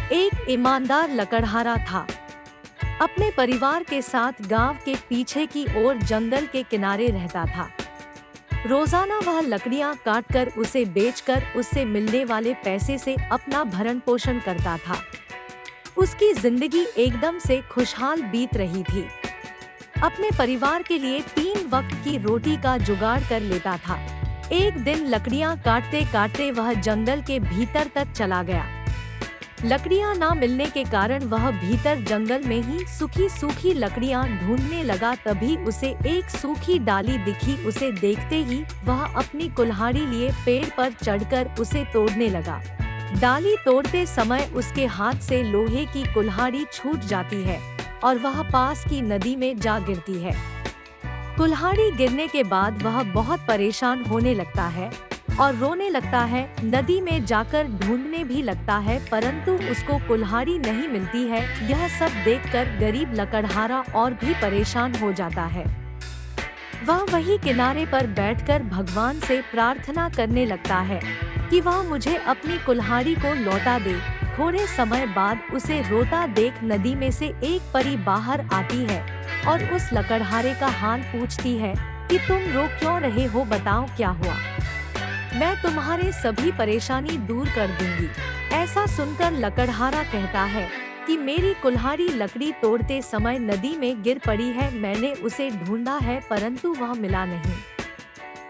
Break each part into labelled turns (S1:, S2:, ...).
S1: एक ईमानदार लकड़हारा था। अपने परिवार के साथ गांव के पीछे की ओर जंगल के किनारे रहता था। रोजाना वह लकड़ियां काटकर उसे बेचकर उससे मिलने वाले पैसे से अपना भरण पोषण करता था। उसकी जिंदगी एकदम से खुशहाल बीत रही थी। अपने परिवार के लिए 3 वक्त की रोटी का जुगाड़ कर लेता था। एक दिन लकड़ियां काटते काटते वह जंगल के भीतर तक चला गया। लकड़ियां ना मिलने के कारण वह भीतर जंगल में ही सूखी सूखी लकड़ियां ढूंढने लगा। तभी उसे एक सूखी डाली दिखी। उसे देखते ही वह अपनी कुल्हाड़ी लिए पेड़ पर चढ़कर उसे तोड़ने लगा। डाली तोड़ते समय उसके हाथ से लोहे की कुल्हाड़ी छूट जाती है और वह पास की नदी में जा गिरती है। कुल्हाड़ी गिरने के बाद वह बहुत परेशान होने लगता है और रोने लगता है। नदी में जाकर ढूंढने भी लगता है, परंतु उसको कुल्हाड़ी नहीं मिलती है। यह सब देखकर गरीब लकड़हारा और भी परेशान हो जाता है। वह वही किनारे पर बैठकर भगवान से प्रार्थना करने लगता है कि वह मुझे अपनी कुल्हाड़ी को लौटा दे। थोड़े समय बाद उसे रोता देख नदी में से एक परी बाहर आती है और उस लकड़हारे का हाल पूछती है कि तुम रो क्यों रहे हो, बताओ क्या हुआ। मैं तुम्हारे सभी परेशानी दूर कर दूंगी। ऐसा सुनकर लकड़हारा कहता है कि मेरी कुल्हाड़ी लकड़ी तोड़ते समय नदी में गिर पड़ी है। मैंने उसे ढूंढा है परंतु वह मिला नहीं।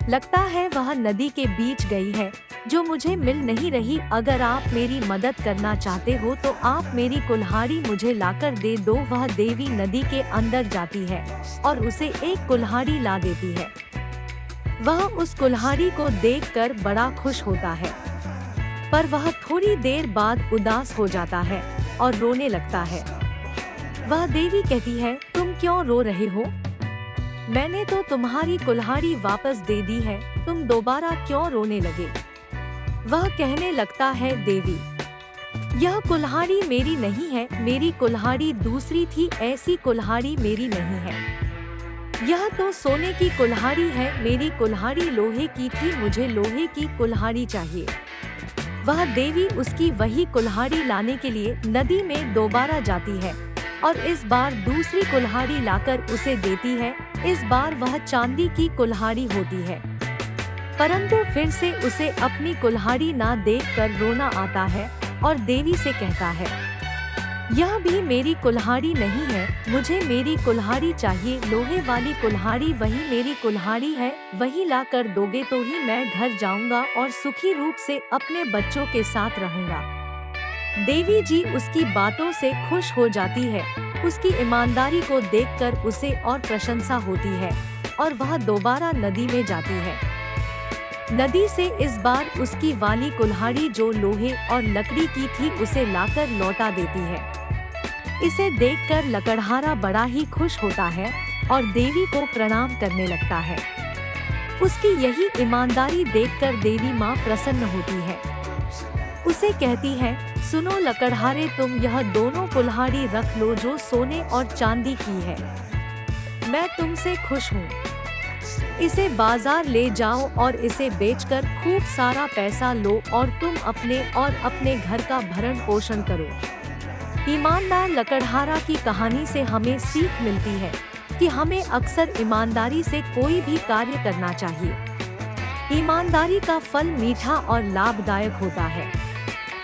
S1: लगता है वह नदी के बीच गई है जो मुझे मिल नहीं रही। अगर आप मेरी मदद करना चाहते हो तो आप मेरी कुल्हाड़ी मुझे लाकर दे दो। वह देवी नदी के अंदर जाती है और उसे एक कुल्हाड़ी ला देती है। वह उस कुल्हाड़ी को देखकर बड़ा खुश होता है, पर वह थोड़ी देर बाद उदास हो जाता है और रोने लगता है। वह देवी कहती है, तुम क्यों रो रहे हो? मैंने तो तुम्हारी कुल्हाड़ी वापस दे दी है, तुम दोबारा क्यों रोने लगे? वह कहने लगता है, देवी, यह कुल्हाड़ी मेरी नहीं है, मेरी कुल्हाड़ी दूसरी थी। ऐसी कुल्हाड़ी मेरी नहीं है। यह तो सोने की कुल्हाड़ी है, मेरी कुल्हाड़ी लोहे की थी, मुझे लोहे की कुल्हाड़ी चाहिए। वह देवी उसकी वही कुल्हाड़ी लाने के लिए नदी में दोबारा जाती है और इस बार दूसरी कुल्हाड़ी लाकर उसे देती है। इस बार वह चांदी की कुल्हाड़ी होती है, परंतु फिर से उसे अपनी कुल्हाड़ी ना देखकर रोना आता है और देवी से कहता है, यह भी मेरी कुल्हाड़ी नहीं है, मुझे मेरी कुल्हाड़ी चाहिए। लोहे वाली कुल्हाड़ी वही मेरी कुल्हाड़ी है, वही ला कर दोगे तो ही मैं घर जाऊंगा और सुखी रूप से अपने बच्चों के साथ रहूंगा। देवी जी उसकी बातों से खुश हो जाती है। उसकी ईमानदारी को देखकर उसे और प्रशंसा होती है और वह दोबारा नदी में जाती है। नदी से इस बार उसकी वाली कुल्हाड़ी जो लोहे और लकड़ी की थी उसे लाकर लौटा देती है। इसे देखकर लकड़हारा बड़ा ही खुश होता है और देवी को प्रणाम करने लगता है। उसकी यही ईमानदारी देखकर देवी माँ प्रसन्न होती है। उसे कहती है, सुनो लकड़हारे, तुम यह दोनों कुल्हाड़ी रख लो जो सोने और चांदी की है। मैं तुमसे खुश हूँ। इसे बाजार ले जाओ और इसे बेचकर खूब सारा पैसा लो और तुम अपने और अपने घर का भरण पोषण करो। ईमानदार लकड़हारा की कहानी से हमें सीख मिलती है कि हमें अक्सर ईमानदारी से कोई भी कार्य करना चाहिए। ईमानदारी का फल मीठा और लाभदायक होता है।